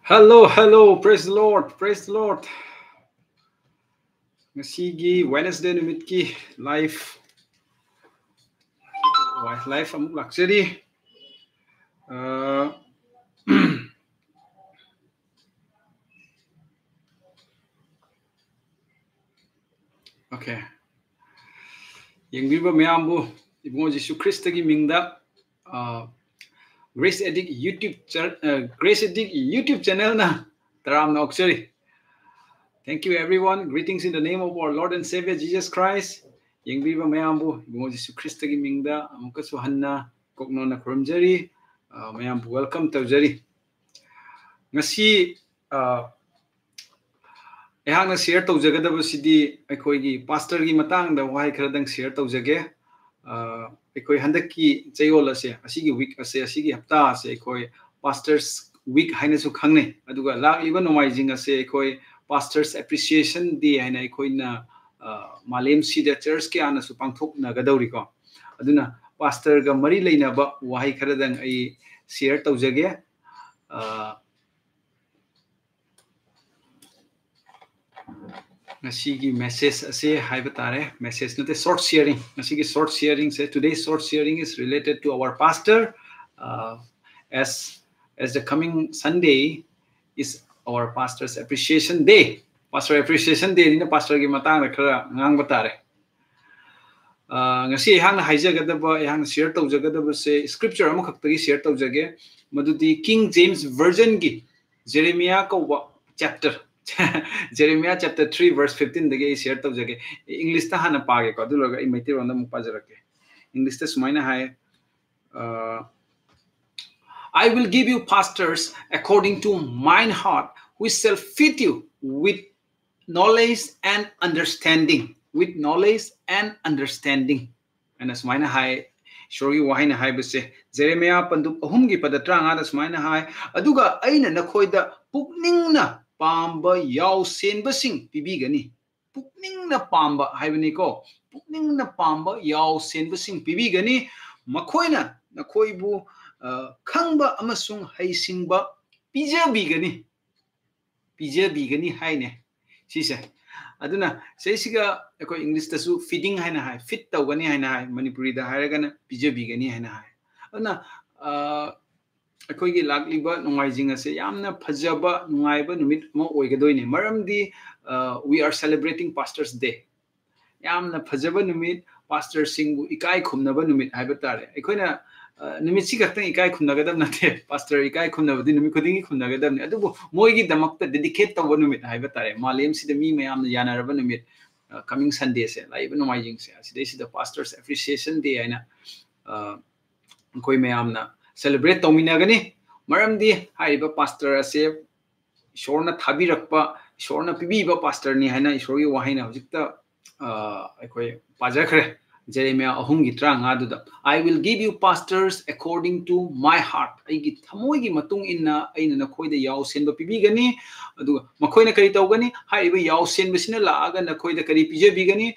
Hello, hello, praise the Lord, praise the Lord. Ngasigi Wednesday numitki live amuk laksari. Okay. Yengbiba mayambu ibungo Jesu Christ gi mingda Grace Addict YouTube channel na taram na oksari. Thank you everyone. Greetings in the name of our Lord and Savior Jesus Christ. Yengbiba mayambu ibungo Jesu Christ gi mingda amukasu hanna kokno na kurumjari. Mayambu welcome tawjari. Ngasi ehang na share tawjagadaba sidi aikoigi pastor gi matang da wahai kharadang share tawjage aikoi handaki chayol ase asigi week ase asigi hafta ase aikoi pastors week haina su khangne aduga lagliba nomaijing ase aikoi pastors appreciation day haina aikoi na malem sida church ke ana su pangthok na gadawri ko aduna pastor ga mari leina ba wahai kharadang ai share tawjage Ngasigi message ase haibatare message nate short sharing ngasigi short sharing say today's short sharing is related to our pastor as the coming Sunday is our pastor's appreciation day. Pastor appreciation day ni pastor gi matang na khara ngang batare ngasi hang haijagadaba hang share tawjagadaba se scripture am khaktagi share tawjage madudi King James version gi Jeremiah ko chapter Jeremiah chapter 3 verse 15 dege share tawjage English ta hana page ko aduloga imaiti ronda mu pajarake English ta sumaina hai I will give you pastors according to mine heart which shall fit you with knowledge and understanding and as sumaina hai shogi wahina hai bese Jeremiah pandu ahumgi padatra nga da sumaina hai aduga aina nakhoida pukningna Pamba yaw senbasing pibigani. Pukningna pamba haibani ko. Pukningna pamba yaw senbasing pibigani. Makoina nakoibu khangba amasung haisingba pijabigani. Pijabigani haine. Sisa. Aduna seisiga eko English tasu feeding haina hai. Fit tawgani haina hai. Manipuri da hairagana pijabigani haina hai. Aduna akoigi lagliba nungaijing ase yamna phajaba nungaiba numit mo oigadoine maramdi we are celebrating pastors day yamna phajaba numit pastor singbu ikai khumnaba numit haibatare akoina numit si gaktang ikai khumnagadam nate pastor ikai khumnabadi numit khudingi khumnagadam ne adubu moigi damakta dedicate tawba numit haibatare malem sida mi mayamna yanaraba numit coming Sunday se laiba nungaijing se aside sida pastors appreciation day aina koi mayamna celebrate tominagani maramdi haiba pastor ase ishorna thabirakpa ishorna pibiba pastor ni haina ishori wahaina hojikta akoi pajakhre Jeremiah ahumgi tranga duda I will give you pastors according to my heart aigi thamoigi matung inna aina nakhoida yaw senba pibigani adu makhoina kari tawgani haiba yaw senba sina laaga nakhoida kari pijabigani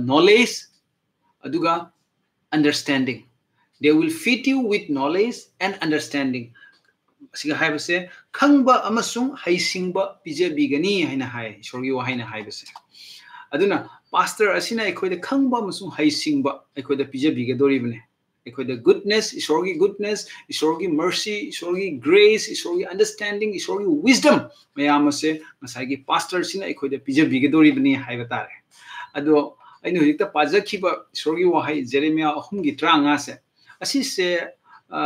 knowledge aduga understanding. They will fit you with knowledge and understanding. Siga hai base khangba amasung haisingba pijabigani haina hai sorgi wa haina hai base aduna pastor asina ekoida khangba amasung haisingba ekoida pijabigadori bane ekoida goodness sorgi mercy sorgi grace sorgi understanding sorgi wisdom mayamase masagi pastor sina ekoida pijabigadori bane hai batare ado ainu hikta pajakhiba sorgi wa hai Jeremiah ahumgi tranga se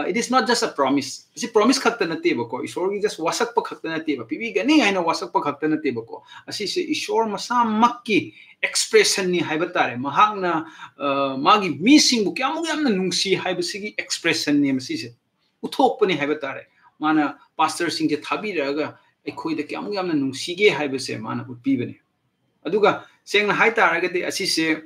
it is not just a promise. It's a promise khakta nate bako. Ishor just wasak pa khakta nate ba. Pibi gani haina wasak pa khakta nate bako. Asi se ishor masa makki expression ni haibatare. Mahangna magi missing bu kya yamna nungsi haibasigi expression ni masi se. Uthok pa ni haibatare. Mana pastor sing je thabi raga ekhoi da kya yamna nungsige haibase mana utpi bane. Aduga sengna haitaraga de asi se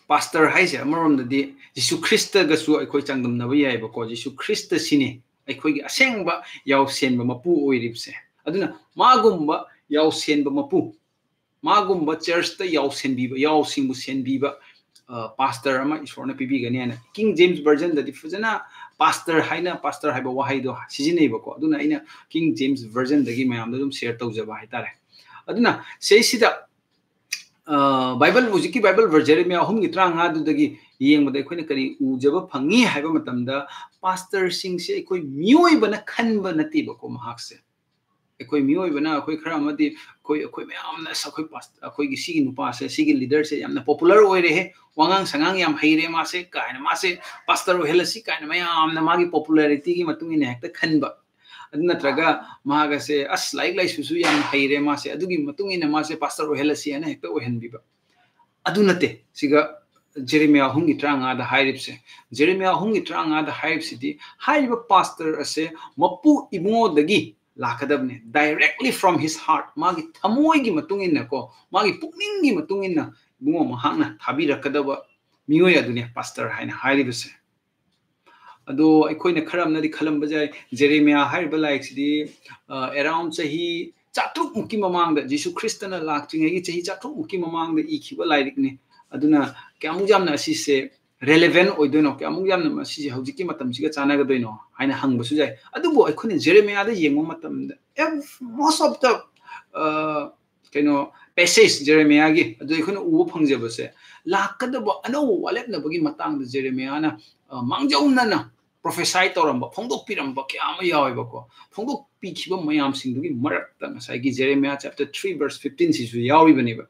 pastor haise amarom dadi Jesu Christ ga su aikoi changdam na bai ba ko Jesu Christ sine aikoi gi asengba yaw senba mapu oiripse aduna magumba yaw senba mapu magumba church ta yaw senbiba yaw singbu senbiba pastor ama isor na pibi gani ana King James version da fujana pastor haiba wahai do sijinei bako aduna ina King James version dagi mayam da dum share tawjaba haitare aduna sei sida Bible hujiki Bible version me ahum gi tranga du dagi yeng bada khoi na kari ujaba phangi haiba matamda pastor sing se khoi mioi bana khanba nati bako mahak se khoi mioi bana khoi khara amadi khoi mayam na sa khoi pastor khoi gi sigi nupa se sigi leader se yamna popular oire he wangang sangang yam haire ma se kaina ma se pastor helasi kaina mayam na magi popularity gi matung ine hekta khanba aduna traga maga se as like susu yam haire ma se adugi matung ine ma se pastor helasi ana hekta ohen biba aduna te siga Jeremiah hungi tranga da hairip se Jeremiah hungi tranga da hairip sidi haiba pastor ase mapu ibungo dagi lakadabne directly from his heart magi thamoi gi matung ine ko magi pukning gi matung ine bungo mahakna thabi rakadaba mioi adunia pastor haina hairibse ado aikoina kharam nadi khalam bajai Jeremiah haiba like sidi around sahi chatruk muki mamang da Jesus Christana lakching gi chahi chatruk muki mamang da ikhiba like ne aduna kyamu jamna asi se relevant oidoino kyamu jamna asi hojiki matam siga chana ga doino haina hangbasu jai adubo aikoina Jeremiah da yengo matam da most of the passage Jeremiah gi adu aikoina ubo phangje base lakadaba ano walep na bagi matang da Jeremiah na mangjauna na prophesy toramba phongdok piramba kyama yawe bako phongdok pikhiba mayam singdugi marakta ngasai gi Jeremiah chapter 3 verse 15 sisu yawi baniba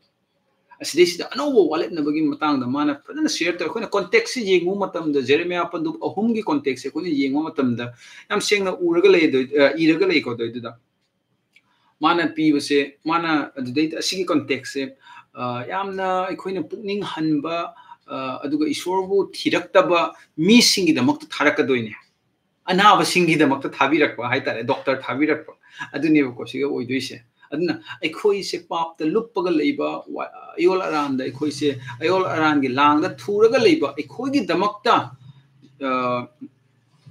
asidesida anowo wallet na bagi matang da mana fadana share to khona context si yengu matam da Jeremiah pandu ahum gi context khona yengu matam da yam sengna uraga lei do iraga lei ko do da mana pi base mana adudai asigi context se yamna ikhoina pukning hanba aduga isorbu thiraktaba mi singi da makta tharakadoine anaba singi da makta thabirakpa haitare doctor thabirakpa adune ko siga oidoise aduna aikhoi se pap ta luppaga leiba ayol aran da aikhoi se ayol aran gi lang da thuraga leiba aikhoi gi damakta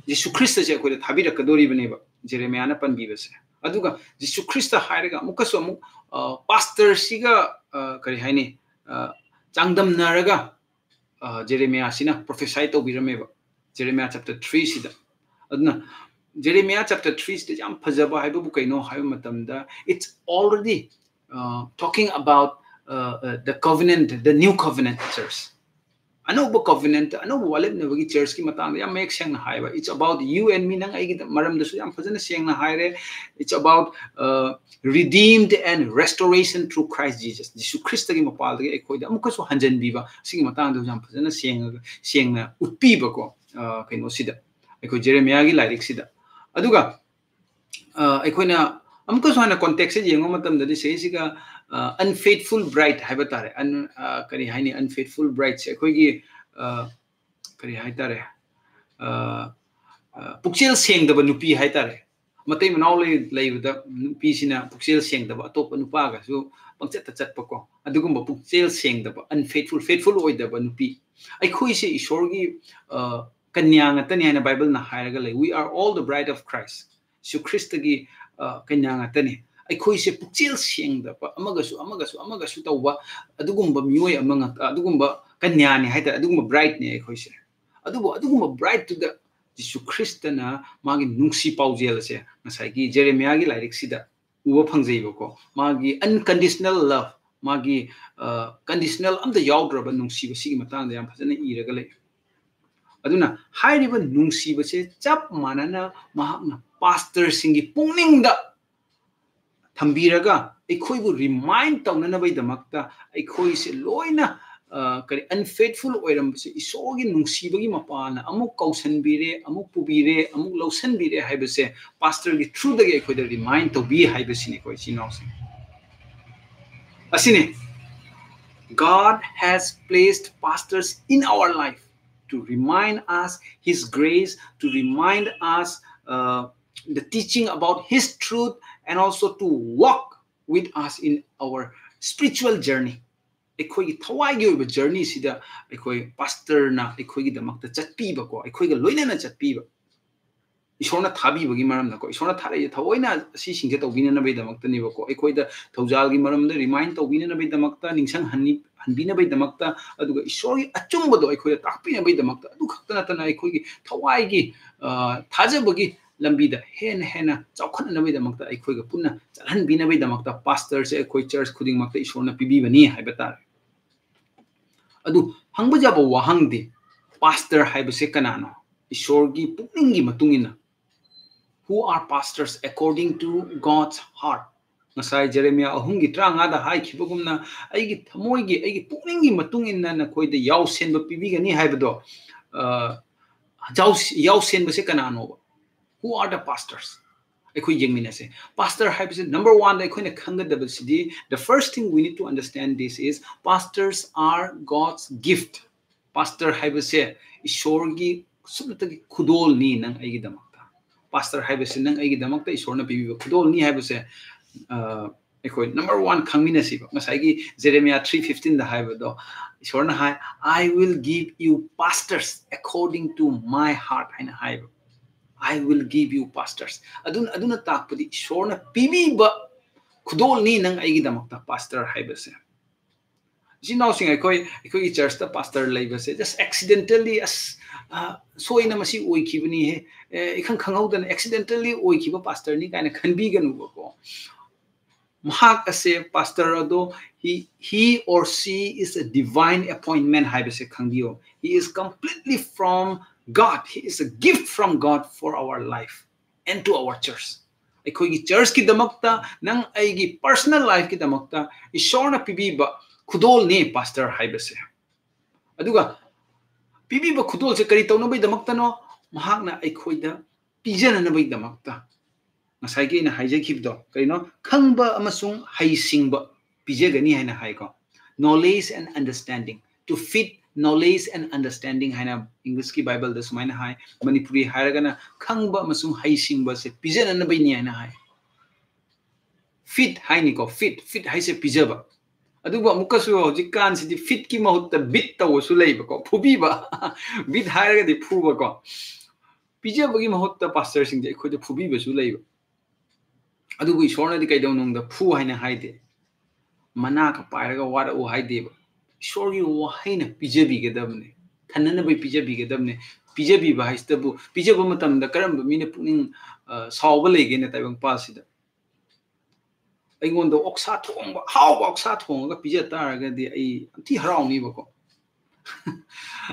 Jesus Christ se ko thabirakadori baneba Jeremiah na panbibase aduga Jesus Christ hairaga mukaso mu pastor siga kari haini changdam naraga Jeremiah sina prophesy to birameba Jeremiah chapter 3 sida aduna Jeremiah chapter 3 sida jam phajaba haibu kaino haibu matamda it's already talking about the covenant the new covenant church anoba covenant anoba wallet na bagi church ki matang yam make seng na haiba it's about you and me nang ai maram da su yam phajana seng na haire it's about redeemed and restoration through Christ Jesus Jesus Christ gi mapal gi ekoi da amuka so hanjan biba sigi matang da jam phajana seng na utpi ba ko kaino sida ekoi Jeremiah gi lyric sida aduga ekoina amuka so na context se yengo matam da se siga unfaithful bride haibatare kari haini unfaithful bride se ekoi gi kari haitare pukchel seng da nupi haitare matai manau leibda nupi sina pukchel seng da atop nupa ga su pangchat chat pako adugumba pukchel seng da unfaithful faithful oi da nupi aikhui se ishor gi kanya ngatani haina Bible na hairaga lei we are all the bride of Christ su Christ gi kanya ngatani aikhui se pukchel seng da amagasu tawba adugumba mioi amanga adugumba kanya ni haita adugumba bride ni aikhui se adugumba bride to the Jesus Christ na magi nungsi paujel se ngasai gi Jeremiah gi lyric sida uwa phangjei bako magi unconditional love magi conditional am the yaudra nungsi ba sigi matang da yam phajana iraga lei aduna hairiba nungsi ba se chap manana mahakna pastor singi pungning da thambiraga aikoi bu remind tawnana bai damakta aikoi se loina kari unfaithful oiram se isogi nungsibagi mapana amuk kausanbire amuk pubire amuk lausanbire haibase pastor gi through the aikoi da remind to be haibasini koi sinause asine God has placed pastors in our life to remind us his grace to remind us the teaching about his truth and also to walk with us in our spiritual journey aikoi thawai gi oiba journey sida aikoi pastor na aikoi gi damakta chatpi ba ko aikoi ga loina na chatpi ba ꯏꯁꯣꯔꯅ ꯊꯥꯕꯤꯕꯒꯤ ꯃꯔꯝꯗꯀꯣ ꯏꯁꯣꯔꯅ ꯊꯥꯔꯛꯏ ꯊꯑꯣꯏꯅ ꯑꯁꯤꯁꯤꯡꯁꯦ ꯇꯧꯕꯤꯅꯅꯕꯒꯤꯗꯃꯛꯇꯅꯦꯕꯀꯣ ꯑꯩꯈꯣꯏꯗ ꯊꯧꯖꯥꯜꯒꯤ ꯃꯔꯝꯗ remain ꯇꯧꯕꯤꯅꯅꯕꯒꯤꯗꯃꯛꯇ ꯅꯤꯡꯁꯤꯡꯍꯟꯕꯤꯅꯕꯒꯤꯗꯃꯛꯇ ꯑꯗꯨꯒ ꯏꯁꯣꯔꯒꯤ ꯑꯆꯨꯝꯕꯗꯣ ꯑꯩꯈꯣꯏꯗ ꯇꯥꯛꯄꯤꯅꯕꯒꯤꯗꯃꯛꯇ ꯑꯗꯨ ꯈꯛꯇ ꯅꯠꯇꯅ ꯑꯩꯈꯣꯏꯒꯤ ꯊꯋꯥꯏꯒꯤ ꯊꯥꯖꯕꯒꯤ ꯂꯝꯕꯤꯗ ꯍꯦꯟꯅ ꯆꯥꯎꯈꯠꯅꯅꯕꯒꯤꯗꯃꯛꯇ ꯑꯩꯈꯣꯏꯒ ꯄꯨꯟꯅ ꯆꯠꯍꯟꯕꯤꯅꯕꯒꯤꯗꯃꯛꯇ ꯄꯥꯁꯇꯔꯁꯦ ꯑꯩꯈꯣꯏ ꯆꯔꯆ ꯈꯨꯗꯤꯡꯃꯛꯇ ꯏꯁꯣꯔꯅ ꯄꯤꯕꯤꯕꯅꯤ ꯍꯥꯏꯕ ꯇꯥꯔꯦ ꯑꯗꯨ ꯍꯪꯕ ꯌꯥꯕ ꯋꯥꯍꯪꯗꯤ ꯄꯥꯁꯇꯔ ꯍꯥꯏꯕꯁꯦ ꯀꯅꯥꯅꯣ ꯏꯁꯣꯔꯒꯤ ꯄꯨꯛꯅꯤꯡꯒꯤ ꯃꯇꯨꯡ ꯏꯟꯅ who are pastors according to God's heart ngasai Jeremiah 3:35 da haikibagumna aigi thamoigi aigi pukningi matung inna nakoida yausenba pibigani haibado yausenba se kanano who are the pastors aikoi yengminase pastor haibase number 1 da aikoina khangadabasidi the first thing we need to understand this is pastors are God's gift pastor haibase ishorgi subtagi khudol ni nang aigi dama pastor haibase nang aigi damakta isorna pibiba khudol ni haibase ekoi number 1 khangminasi ba ngasai Jeremiah 3:15 da haibado isorna hai I will give you pastors according to my heart haina haiba I will give you pastors aduna takpadi isorna pibiba khudol ni nang aigi damakta pastor haibase now sing aikoi church ta pastor laibase just accidentally as soina masi oikibani he ikhang khangaudan accidentally oikiba pastor ni kaina khanbiganu ko mahak ase pastor ado he or she is a divine appointment haibase khangbiyo he is completely from God he is a gift from God for our life and to our church aikoi church ki damakta nang aigi personal life ki damakta isorna pibiba khudol ne pastor haibase aduga pibiba khudol se kari tawna bai damakta no mahakna aikhoida pijana na bai damakta ngasai ge na haije khibdo kaino khangba amasung haisingba pijagani haina haiko knowledge and understanding to fit knowledge and understanding haina English ki Bible da sumaina hai Manipuri hairagana khangba amasung haisingba se pijana na bai ni haina hai fit haini ko fit haise pijaba aduba mukasu hojikan sidi fit ki mahutta bit tawosu leiba ko phubiba bit hairaga di phuba ko pijabagi mahutta pastor sing de khoide phubiba su leiba adubu isorna di kaidong nong da phu haina haide mana ka pairaga wara u haide isorgi wa haina pijabi gedamne thanana bai pijabi gedamne pijabi ba haistabu pijaba matam da karamba mine puning sawba lege na taibang pasida aingondo oksa thongba hawba oksa thonga pija taraga di ai anti harawni bako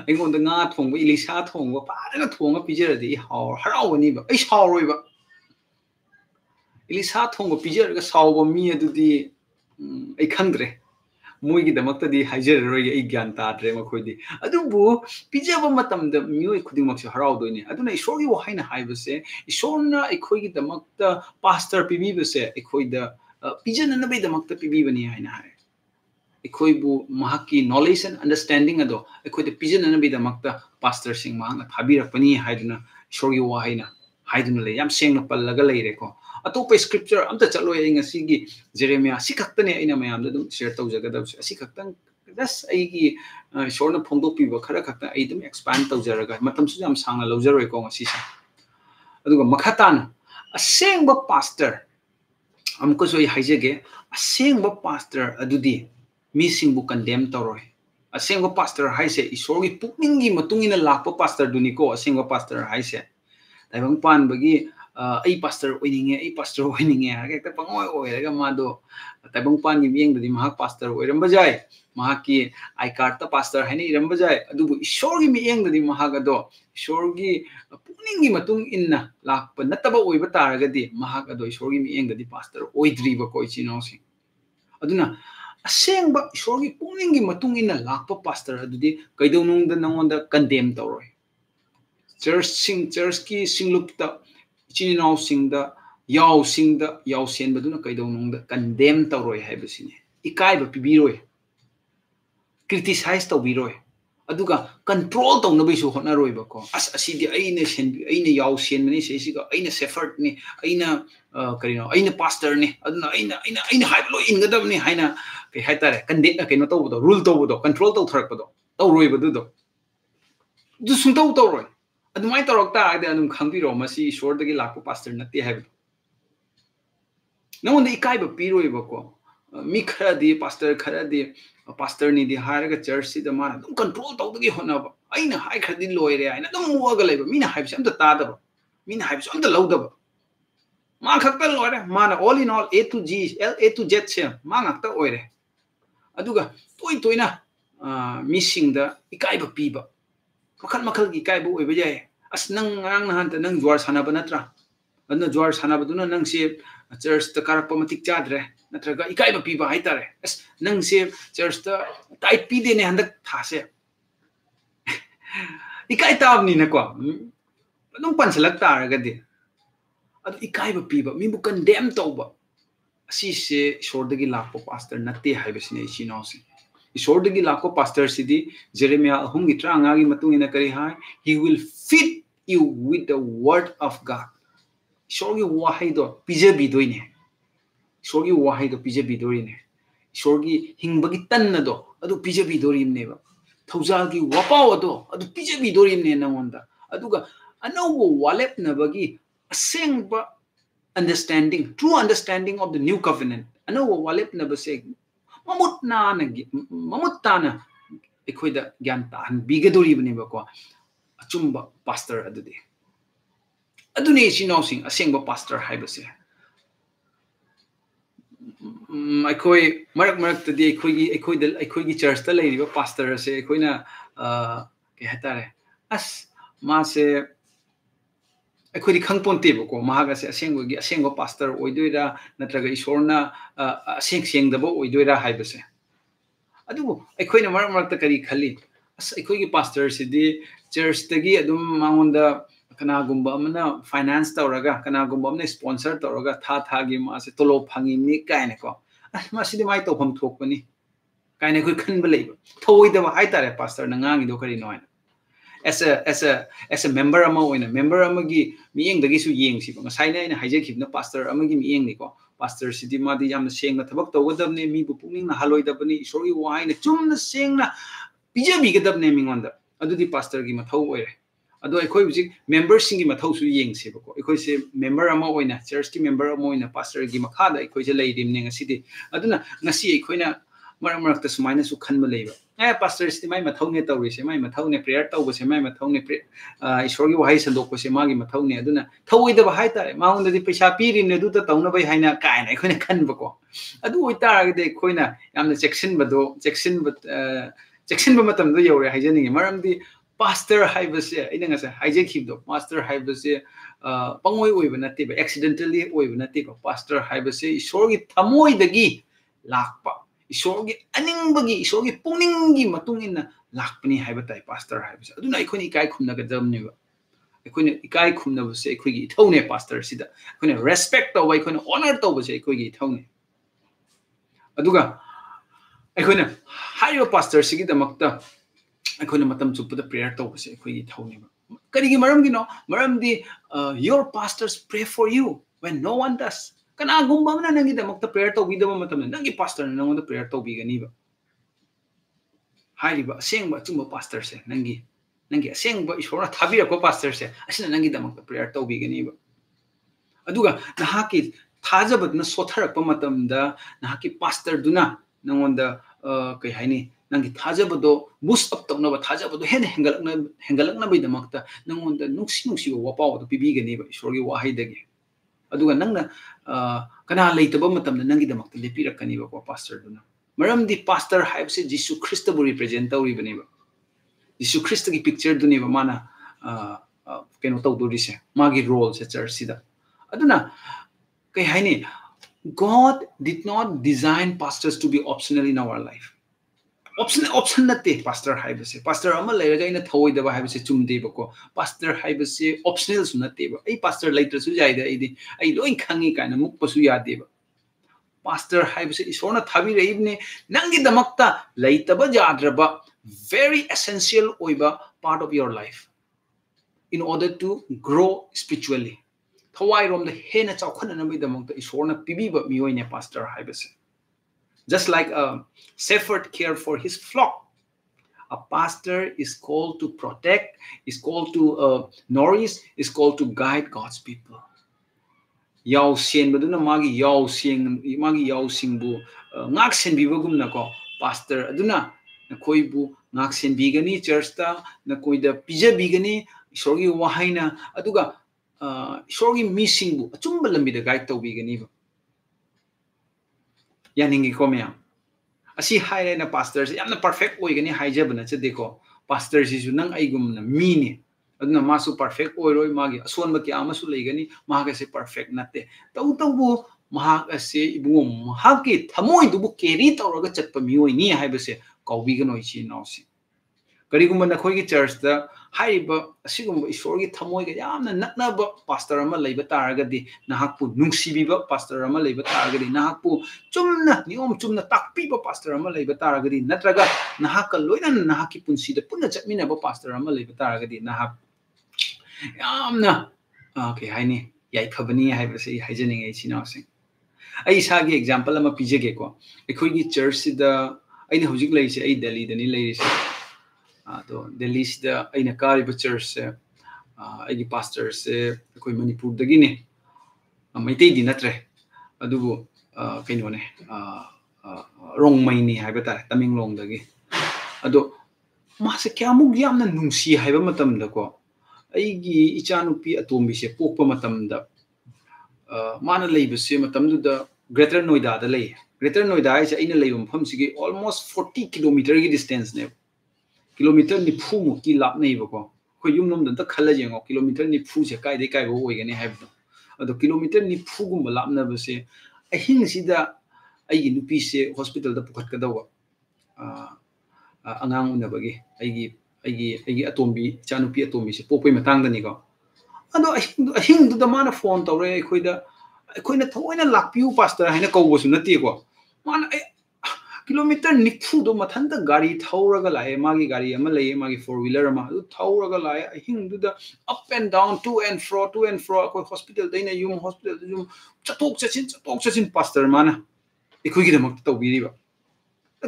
aingondo nga thongba ilisa thongba parana thonga pijara di harawni ba ai sawroi ba ilisa thongba pijara ga sawba mi adudi ai khangdre moi gi damakta di hajer roi ai gyan ta dre ma khoi di adubu pijaba matam da mioi khuding mak se haraw doini aduna isorgi wa haina haibase isorna ai khoi gi damakta pastor pibi base ai khoi da pijana na bai damakta pibibani haina hai ekhoibu mahaki knowledge and understanding ado ekhoide pijana na bai damakta pastor sing mahang thabirakpani haiduna isorgi wa haiduna le yam sengna pallaga leire ko atopa scripture amta chalo ai ngasi gi Jeremiah sikaktane aina mayam da dum share tawjagadab sikaktang das ai gi isorna phongdopiba khara khakta ai dum expand tawjaraga matam su yam sangna lawjaroi ko ngasi sa aduga makhatana asengba pastor amko soi haijege asengba pastor adudi misingbu condemn toroi asengba pastor haise isorgi pukningi matungina lakpa pastor duniko asengba pastor haise taibang pan bagi ai pastor oininge hekta pangoi oiraga mado taibang pan gi mieng dadi mahak pastor oiramba jai mahaki I card ta pastor haini iramba jai adubu isorgi mieng dadi mahak ado isorgi pukningi matung inna lakpa nataba oiba taragadi mahak ado isorgi mieng dadi pastor oidriba ko ichino sing aduna asengba isorgi pukningi matung inna lakpa pastor adudi kaidonung da nangonda condemn toroi church ki singlupta ichino singda yaw sen baduna kaidonung da condemn toroi haibasine ikaiba pibiroi criticize tawbiroi aduga control tawna bai su hotna roi ba ko asidi aina yaw sen mani seisiga aina shepherd ni aina karino aina pastor ni aduna aina haiblo ingadam ni haina kai haitare condemn kaino tawbudo rule tawbudo control taw tharakpado taw roi badu do du sung taw roi ꯑꯗꯨꯃꯥꯏꯅ ꯇꯧꯔꯛ ꯇꯥꯔꯒꯗꯤ ꯑꯗꯨꯝ ꯈꯪꯕꯤꯔꯣ ꯃꯁꯤ ꯏꯁꯣꯔꯗꯒꯤ ꯂꯥꯛꯄ pastor ꯅꯠꯇꯦ ꯍꯥꯏꯕꯗꯣ ꯅꯉꯣꯟꯗ ꯏꯀꯥꯏꯕ ꯄꯤꯔꯣꯏꯕꯀꯣ ꯃꯤ ꯈꯔꯗꯤ ꯄꯥꯁꯇꯔ ꯈꯔꯗꯤ ꯄꯥꯁꯇꯔꯅꯤꯗꯤ ꯍꯥꯏꯔꯒ ꯆꯔꯆꯁꯤꯗ ꯃꯥꯅ ꯑꯗꯨꯝ ꯀꯟꯇ꯭ꯔꯣꯜ ꯇꯧꯕꯒꯤ ꯍꯣꯠꯅꯕ ꯑꯩꯅ ꯍꯥꯏꯈ꯭ꯔꯗꯤ ꯂꯣꯏꯔꯦ ꯍꯥꯏꯅ ꯑꯗꯨꯝ ꯃꯣꯛꯑꯒ ꯂꯩꯕ ꯃꯤꯅ ꯍꯥꯏꯕꯁꯦ ꯑꯝꯇ ꯇꯥꯗꯕ ꯃꯤꯅ ꯍꯥꯏꯕꯁꯦ ꯑꯝꯇ ꯂꯧꯗꯕ ꯃꯥ ꯈꯛꯇ ꯂꯣꯏꯔꯦ ꯃꯥꯅ all in all A to G A to Z ꯁꯦ ꯃꯥ ꯉꯥꯛꯇ ꯑꯣꯏꯔꯦ ꯑꯗꯨꯒ ꯇꯣꯏꯅ ꯃꯤꯁꯤꯡꯗ ꯏꯀꯥꯏꯕ ꯄꯤꯕ ꯃꯈꯜ ꯃꯈꯜꯒꯤ ꯏꯀꯥꯏꯕ ꯑꯣꯏꯕ ꯌꯥꯏ ꯑꯁ ꯅꯪ ꯉꯔꯥꯡ ꯅꯍꯥꯟꯇ ꯅꯪ ꯖ꯭ꯋꯥꯔ ꯁꯥꯟꯅꯕ ꯅꯠꯇ꯭ꯔꯥ ꯑꯗꯨꯅ ꯖ꯭ꯋꯥꯔ ꯁꯥꯟꯅꯕꯗꯨꯅ ꯅꯪꯁꯦ ꯆꯔꯆꯇ ꯀꯥꯔꯛꯄ ꯃꯇꯤꯛ ꯆꯥꯗ꯭ꯔꯦ ꯅꯠꯇ꯭ꯔꯒ ꯏꯀꯥꯏꯕ ꯄꯤꯕ ꯍꯥꯏꯇꯥꯔꯦ ꯑꯁ ꯅꯪꯁꯦ ꯆꯔꯆꯇ ꯇꯥꯏꯠ ꯄꯤꯗꯦꯅꯦ ꯍꯟꯗꯛ ꯊꯥꯁꯦ 이까이 따옵니나과 너무 빤슬락다 알겠디 아도 이까이버 피버 미부 condemn 떠버 시세 쇼르드기 락포 파스터 나테 하이베스네 이시노스 쇼르드기 락포 파스터 시디 제레미야 humgi 트랑아기 마뚱이나 그리 하이 he will feed you with the word of God 쇼르기 와하이도 피제비도이네 쇼르기 와하이도 피제비도이네 쇼르기 힝버기 딴나도 아도 피제비도리네바 थौजागी वपावदो अदु पिजेबी दोरिमने नंगोंदा अदुगा अनौबो वालेपनबगी असेंगबा understanding true understanding of the new covenant अनौबो वालेपनबसे ममुत्ताना एखोइदा ज्ञान ताहन बिगदोरिबनेबको अचुंबा पास्टर अदुदि अदुने सिनौसिंग असेंगबा पास्टर हाइबसे अखोई मरक मरक्तदी अखोई चर्चता लेरिबा पास्टर से अखोइना के हतारे अस मासे अखोई खंगपोंतेबको महागासे असेंगो पास्टर ओइदोइरा नत्रगा ईश्वरना असेंगदबो ओइदोइरा हाइबसे अदुबो अखोइना मरक मरक्ता करी खली अस अखोई पास्टर सिदी चर्चतगी अदुम मांगोंदा कनागुंबा अमना फाइनेंस तौरगा कनागुंबा अमना स्पॉन्सर तौरगा थागी मासे तोलो फंगिनी कायनेको मासिदि माइ तौफम थोकपनी कायने कोइ खनब लेबा थोइदबा हाइतारे pastor नंगांगिदो करिनो हाइना as a member ama oina member amagi miengdagi su yengsiba ngasai na haijekibna pastor amagi miengni ko pastor sidi madi yamna sengna thabak tawgadabne mi bu pungning na haloidabani isori waina chumna sengna pijabi gadabne mingonda adudi pastor gi mathau oire ado ekhoi bujik members singi mathau su yengsiba ko ekhoi se member ama oina church ki member ama oina pastor gi makhada ekhoi je leirimne ngasidi aduna ngasi ekhoina marak marak ta sumaina su khanba leiba pastor sti mai mathaune tawrise mai mathaune prayer tawbase mai mathaune ishorgi wahai sandokko se magi mathaune aduna thawoida ba haitare maungda di paisa pirimne du ta tawna bai haina kaina ekhone khanba ko adu oitara de khoina yamna section bado section ba matam do yore haijani maram di pastor haibase ina ngasa haije khibdo pastor haibase pangoi oiba natte ba accidentally oiba natte ba pastor haibase ishorgi thamoi dagi lakpa ईश्वरगी अनिंगबगी ईश्वरगी पुंगनिंगी मतुंगिना लाखपनी हाइबा ताइ pastor हाइबसे अदुना इखोनि इकाइ खुमनगदमनेबा इखोनि इकाइ खुमनबसे इखोगी इथौने pastor सिदा इखोनि respect तौबा इखोनि honour तौबसे इखोगी इथौने अदुगा इखोनि हाइबा pastor सिगी दमक्ता इखोनि मतम चुपदा prayer तौबसे इखोगी इथौनेबा करिगी मरमगिनो मरमदी your pastors pray for you when no one does kana gumba na nangi damakta prayer to bidama matam nangi pastor na nangonda prayer to bigani ba hairiba asengba chumba pastor se nangi asengba ishora thabira ko pastor se asina nangi damakta prayer to bigani ba aduga nahaki thajabat na sotharakpa matam da nahaki pastor duna nangonda kai haini nangi thajabado boost up tawna ba thajabado hen hengalakna bai damakta nangonda nuksi wapaw do pibigani ba ishorgi wahai dagi aduga nangna kana leitaba matamna nangi damakta lepirakani ba ko pastor duna maramdi pastor haibse jisu christ bu represent tawri bani ba jisu christ gi picture duni ba mana keno tawduri se magi role se church sida aduna kai haini god did not design pastors to be optional in our life option natte pastor haibase pastor ama leiraga ina thoi daba haibase chumde bako pastor haibase optional su natte ba ai pastor later su jaida ai loin khangi kana muk pasu yade ba pastor haibase isona thabi reibne nangi damakta leitaba jadraba very essential oiba part of your life in order to grow spiritually thawai rom the hena chawkhana na bai damakta isona pibiba miyoine pastor haibase just like a shepherd care for his flock A pastor is called to protect, is called to nourish, is called to guide God's people. Yaw sen baduna magi yaw singbu ngak sen bibagumna ko pastor aduna nakoi bu ngak sen bigani church ta nakoi da pija bigani isorgi wahaina aduga isorgi missing bu achumba lambi da guide to bigani ba yaningi ko mya asi haire na pastors yamna perfect oigani haijabna chadeko pastors isu nang aigumna mini aduna masu perfect oiroi magi asonba kya amasu leigani maga se perfect natte tau maga se ibungom mahaki thamoi dubu carry tawraga chatpa mioi ni haibase kawbigano ichi nausi karigumba na khoi gi church da haiba asigumba isorgi thamoi ga yamna naknaba pastor ama leiba taragadi nahakpu nungsibiba pastor ama leiba taragadi nahakpu chumna niom chumna takpiba pastor ama leiba taragadi natraga nahaka loina nahaki punsi da punna chatmina ba pastor ama leiba taragadi nahak yamna okay haini yai phabani haibase haijaning ai chinawsing ai isagi example ama pijege ko ekhoi gi church da aina hojik leise ai Delhi dani leise to Delhi sida aina kari church se ai pastor se koi Manipur dagi ne maitai di natre adubu kaino ne rongmai ni haiba tare Tamenglong dagi ado mase kyamuk yamna nungsi haiba matam da ko aigi ichanupi atombi se pokpa matam da mana leiba se matam da Greater Noida da lei Greater Noida is aina leibum pham sigi almost 40 kilometer gi distance ne kilometer ni phu mu ki lap nei ba ko khoi yum nom da khala jengo kilometer ni phu se kai de kai bo oi gani haib ado kilometer ni phu gum lap na ba se ahing sida ai nupi se hospital da pukhat ka dawa angang una bagi ai atombi chanupi atombi se popoi matang da ni ko ado ahing du da mana phone tawre khoina thoina lakpiu pastor haina ko bosu nati ko mana kilometer nifu do mathanda gari thauraga lae magi gari ama lei magi four wheeler ama du thauraga lae hing du da up and down to and fro ko hospital daina yum hospital yum chatok chachin pastor mana ikhui gi damak to biri ba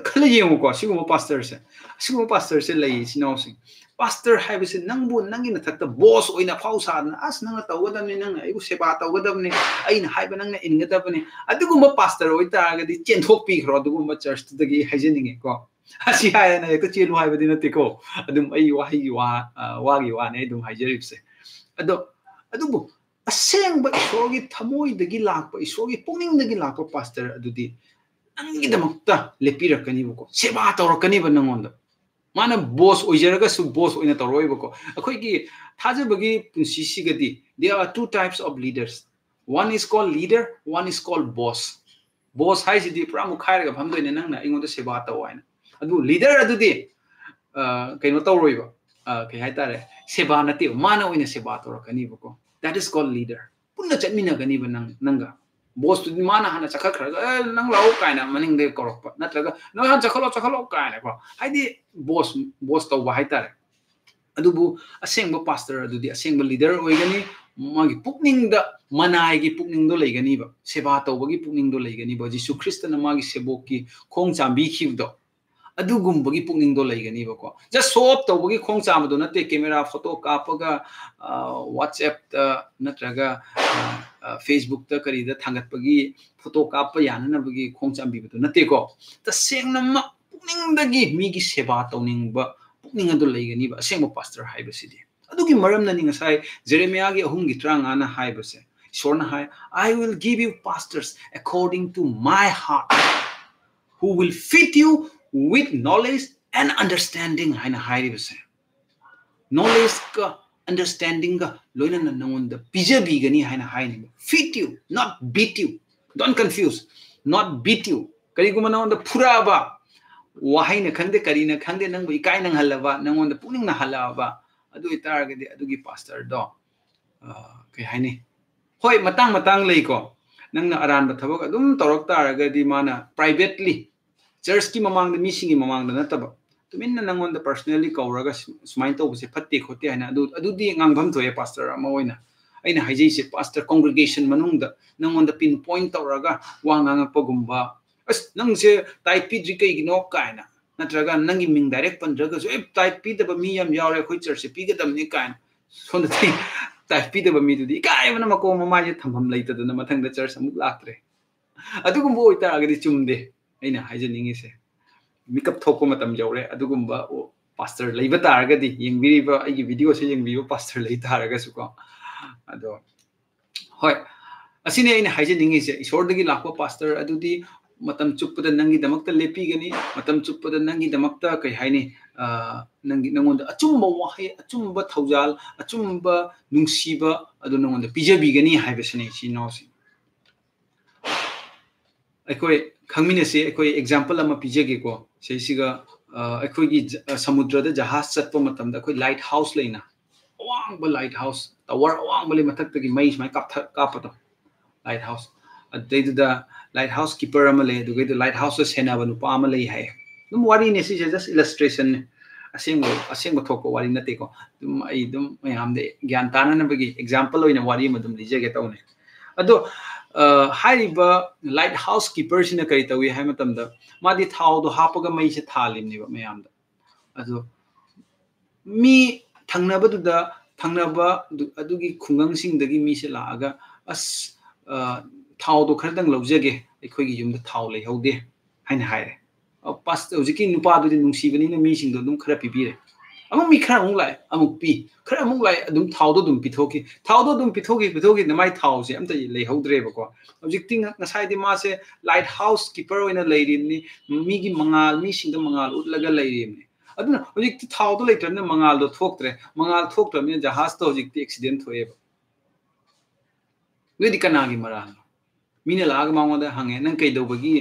khala yeng ko sigum pastor se lei sinawsing pastor haibase nangbu nangina thakta boss oina phausa as nang tawgadamni nang aibu seba tawgadamni aina haiba nang ingadabni adugumba pastor oita ga di chenthok pi khro adugumba church dagi haijeninge ko asi haina ekta chelu haibadi nate ko adum ai wa ne dum haijeripse adubu asengba isogi thamoi dagi lakpa isogi pungning dagi lakpa pastor adudi nangi damakta lepirakani ko seba tawrakani ba nangonda mana boss oijaraga su boss oina taroi bako akhoi gi thaje bagi punsi sigadi there are two types of leaders one is called leader one is called boss hai sidi pura mukhai ga bhamdoi ne nangna ingoda seba tawaina adu leader adu di kaino taroi ba kai hai tare seba nati mana oina seba tarakani bako that is called leader punna chatmina gani ba nanga boss tu mana hana chakhakhra nang lau kaina maning de korokpa natraga no han chakhalo kaina ko haidi boss to wa haitare adubu asengba pastor adudi asengba leader oigani magi pukning da manai gi pukning do leigani ba seba to bagi pukning do leigani ba Jisu Christ na magi seboki khong chambi khibdo adugum bagi pukning do leigani ba ko just show up to bagi khong cham do nate camera photo kapaga WhatsApp natraga Facebook ta kari da thangat pagi photo kap yana na bagi khong chambi bu nate ko ta seng nam pukning dagi mi gi seba tawning ba pukning ado leigani ba seng pastor haibasidi adugi maram na ni ngasai Jeremiah gi ahum gi tranga na haibase sorna hai I will give you pastors according to my heart who will fit you with knowledge and understanding haina haibase knowledge ka understanding ga loina na nangon da pijabi gani haina haini fit you not beat you don't confuse not beat you kari guma nangon da phura ba wahaina khangde kari na khangde nang bai kai nang halaba nangon da puning na halaba adu itar ga di adugi pastor do kai haini hoi matang lei ko nang na aran ba thabak adum torok tar ga di mana privately church ki mamang da misingi mamang da nataba tuminna nangon da personally kauraga sumain to se phatte khote haina adu di ngangbam thoye pastor ama oina aina haijei se pastor congregation manung da nangon da pinpoint tauraga wa ngangak pagumba as nang se tai pidri kai gino kaina नत्रगा नंगी Ming direct पंद्रगा जो type पीदब मी यम यावरे अखोई church पीगदबनी कान सोंदती type पीदब मी दुदी इकायबना मको ममाजे थंभम लेतदना मथंगदा church अमुक लाक्त्रे अदुगुम्बो ओइतारगदि चुमदे अइना हाइजनिंगिसे मिकअप थोको मतम जौरे अदुगुम्बा pastor लेबा तारगदि येंबिरिबा आइगी video से येंबिबो पास्टर लेइ तारगसुको अदो होय असिने अइना हाइजनिंगिसे इसोरदगी लाखो पास्टर अदुदी मतम चुप्पदा नंगी दमक्ता लेपीगनी मतम चुप्पदा नंगी दमक्ता कई हाइनी नंगी नंगोंदा अचुम्बा वाहे अचुम्बा थौजाल अचुम्बा नुंसीबा अदु नंगोंदा पिजबीगनी हाइबसने सिनोसि अखोई खंगमिनसे अखोई एग्जांपल अमा पिजेगेको सेसिगा अखोई समुद्रदा जहाज चटपो मतमदा अखोई लाइट हाउस लेना अवांगबा लाइट हाउस टावर अवांगबले मथक्तगी मई स्माय कापतो लाइट हाउस अदैदुदा लाइट हाउस कीपर अमा ले दुगैदु लाइट हाउस सेनाबा नुपा अमा ले हाय दुम वारी ने सि जस्ट इलस्ट्रेशन असेंग थोको वारी नतेको दुम आई दुम मयामदे ज्ञान ताननबगी एग्जांपल ओइना वारी मदुम लिजेगे तौने अदो हाइरिबा लाइट हाउस कीपर सिना करी तवी हाय मतमदा मादी थाव दो हापगा मई से थालिमनिबा मयामदा अदो मी थंगनबदुदा थंगनबा अदुगी खुंगंसिंगदगी मी से लागा अस थाव दो खरदंग लौजगे अखोगी युमदा थाव लेहौदे हाइना हायरे पास हजिकी नुपादुदी नुंसीबनिना मी सिंगदो दुम खरा पिबिरे अमुक मी खरा अमुक लाय अमुक पी खरा अमुक लाय दुम थावदो दुम पिथोकी थावदो दुम पिथोकी नमाई थावसे अमता लेहौद्रेबको हजिकती नसाइदि मासे लाइट हाउस कीपर ओइना लेरिमनी मीगी मंगाल मी सिंगदो मंगाल उतलगा लेरिमनी अदुना हजिकती थावदो लेटरना मंगालदो थोक्त्रे मंगाल थोक्त्रमने जहाज तो हजिकती एक्सीडेंट थोएबा वेदि कनागी मराल मीना लाग मांगोदा हंगे नंग कैदौबगी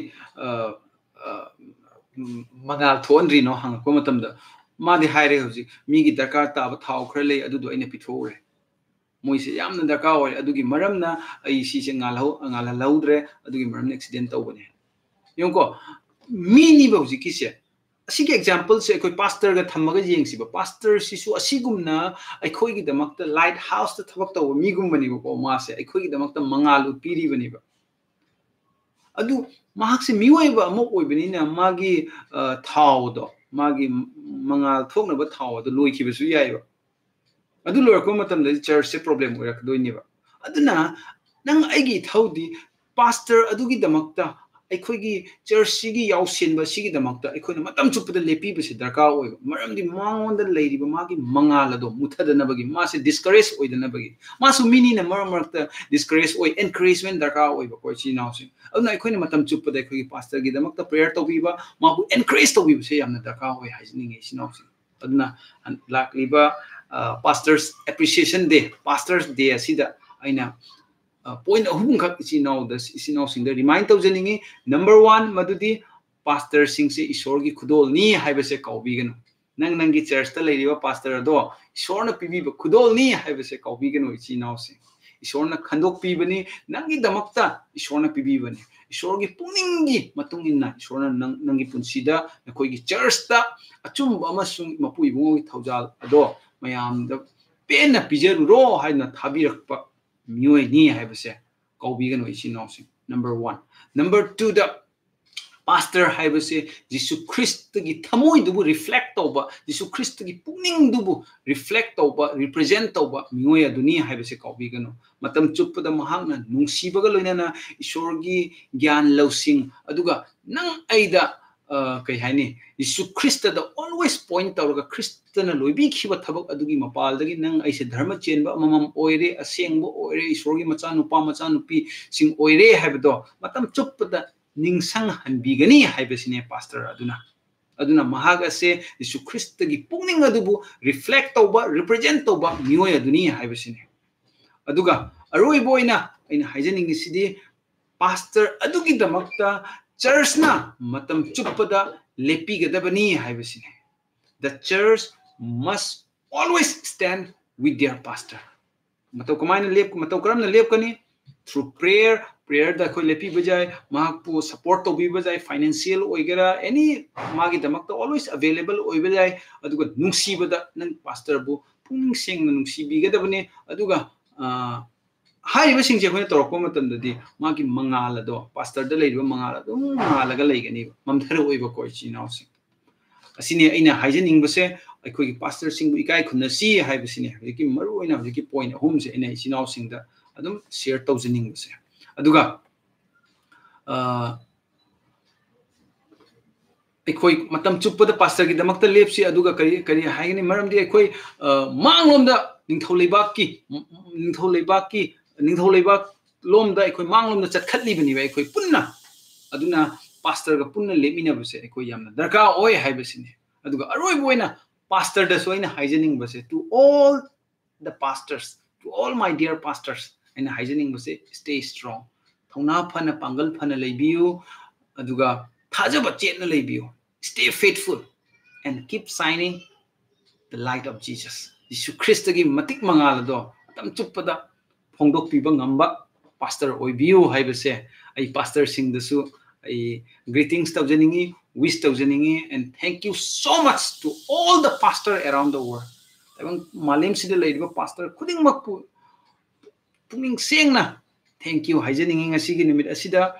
मंगाल थोनद्रिनो हंगको मतमदा मादि हायरे हजिक मीगी दरकार ताब थाव खर ले अदुदो अइना पिथोरे मोइसे यामना दरकार ओय अदुगी मरमना अइ सिसे ngaला लौद्रे अदुगी मरमना एक्सीडेंट तौबने योंको मीनी बौजिकिसे असिगे एग्जांपल से कोई पास्टर गा थमगा येंगसिबा पास्टर सिसु असिगुमना अखोइगी दमक्ता लाइट हाउस ता थबक तौ मीगुमबनिबो को मासे अखोइगी दमक्ता मंगाल उपिरिबनिबा अदु महाक्से मिओइबा अमो ओइबनिना मागी थावदो मागी मंगाल थोकनबा थावदो लोइखिबसु याइबा अदु लोरको मतमदा चर्च से प्रॉब्लम ओइरकदोइनिबा अदुना नंग आइगी थौदी पास्टर अदुगी दमक्ता अखोइगी चर्च सिगी याउसेनबा सिगी दमक्ता अखोइना मतम चुपदा लेपीबसे दरकार ओइबा मरमदि मांगोंदा लेरिबा मागी मंगालदो मुथदनबगी मासे डिस्करेज ओइदनबगी मासु मिनीना मरमरक्ता डिस्करेज ओइ एनकरेजमेंट दरकार ओइबा कोइची नाउसे अदुना अखोइना मतम चुपदा अखोइगी पास्टरगी दमक्ता प्रेयर तौबीबा माबु एनकरेज तौबीबसे यामना दरकार ओइ हाइजनिंगे सिनाउसे अदुना लाक्लिबा pastors appreciation day pastors day असिदा अइना point ahum khak isinau sing da remind tawjaningi number 1 madudi pastor sing se isor gi khudol ni haiba se kaubi ganu nang gi church ta leiriba pastor do isor na pibi ba khudol ni haiba se kaubi ganu isinau se isor na khandok pi bani nang gi damakta isor na pibi bani isor gi pungning gi matung inna isor na nang gi punsida nakoi gi church ta achum amasung mapui bungo gi thaujal ado mayam da pen na pijeru ro haina thabirakpa मियोय नि हाइबसे कौबिगन ओइसि नौसि number 1 number 2 the pastor हाइबसे जिसु Christ की थमोय दुबु reflect तौबा जिसु Christ की पुनिंग दुबु reflect तौबा represent तौबा मियोय अदुनि हाइबसे कौबिगन मतम चुप्पद महांगना नुंसीबगा लोइनाना ईश्वरगी ज्ञान लौसिंग अदुगा नंग आइदा कई हाइनी यीशु ख्रिस्ट द ऑलवेज पॉइंट तौरगा ख्रिस्टना लोइबी खिबा थबक अदुगी मपालदगी नंग ऐसे धर्म चेनबा ममम ओइरे असेंगबो ओइरे ईश्वरगी मचा नुपी सिंग ओइरे हाइबदो मतम चुप्पदा निंगसंग हनबीगनी हाइबसिने पास्टर अदुना महाग असे यीशु ख्रिस्टगी पुनिंग अदुबु रिफ्लेक्ट तौबा रिप्रेजेंट तौबा मियोय अदुनी हाइबसिने अदुगा अरोइबोइना अइना हाइजनिंगिसिदी pastor अदुगी दमक्ता church na matam chuppada lepigadabani haibasine the church must always stand with their pastor matau kamaina lep matau karamna lep kani through prayer da khoi lepi bajai mahakpu support to bi bajai financial oigera any magi damakta always available oibajai aduga nungsi bada nang pastor bu pung sing nungsi bigadabani aduga हाइबा सिंजे खोने तोरको मतमददी मागी मंगाल दो pastor the लेरिबा मंगाल दो मंगालगा लेगनी ममथर ओइबा कोइ चिनाउसि asine aina haijening base akhoi pastor sing ikai khunna si haibasine hiki maru oina hiki point home se ina isinau singda adum share tawjening base aduga akhoi matam chuppada pastor gi damakta lepsi aduga kari kari haigani maramdi akhoi manglomda ningthau leibak lomda akhoi manglomda chatkhatli bani ba akhoi punna aduna pastor ga punna lemina base akhoi yamna darka oi haibasine aduga aroi boina pastor da soina haijening base to all the pastors, to all my dear pastors and haijening base stay strong thongna phana pangal phana leibiu aduga thajaba chetna leibiu stay faithful and keep shining the light of Jesus. Jisu Christ gi matik mangal do tam chupada phongdok piba ngamba pastor oibiu haibase ai pastor sing dasu ai greetings tawjaningi wish tawjaningi and thank you so much to all the pastor around the world. Ebang malim sida leiba pastor khuding makpu puning sengna thank you haijaningi ngasigi nimit asida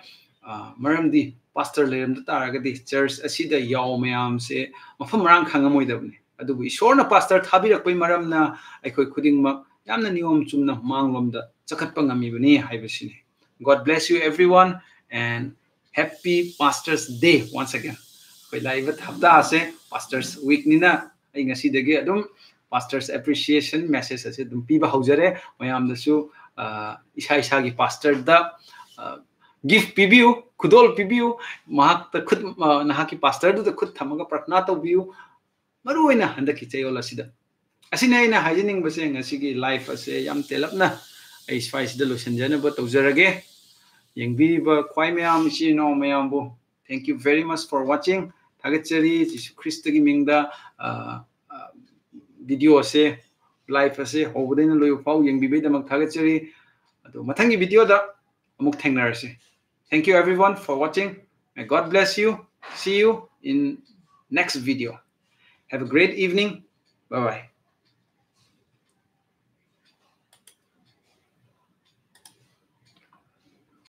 maramdi pastor leram da taragadi church asida yaw mayam se mafam rang khangamoi dabni adubu isorna pastor thabirakpai maramna aikoi khuding mak yamna niom chumna manglomda chakhatpa ngami bani haibasine. God bless you everyone and happy Pastors Day once again. Koi live hafta ase Pastors Week nina ai ngasi dege adum Pastors appreciation message ase dum piba haujare mayam dasu isa isa gi pastor da gift pibiu khudol pibiu mahak ta khud nahaki pastor da khud thamaga pratna to biu maruina handaki chayol asida asina ina haijening base ngasi gi life ase yam telapna ai spice da losenjana ba tawjarage yengbiba khwai mayam si no mayam bu thank you very much for watching thagachari Jisu Christ gi mingda video ase live ase hobodena loy pau yengbibe damak thagachari ado mathangi video da amuk thengnarase. Thank you everyone for watching. May God bless you. See you in next video. Have a great evening. Bye bye.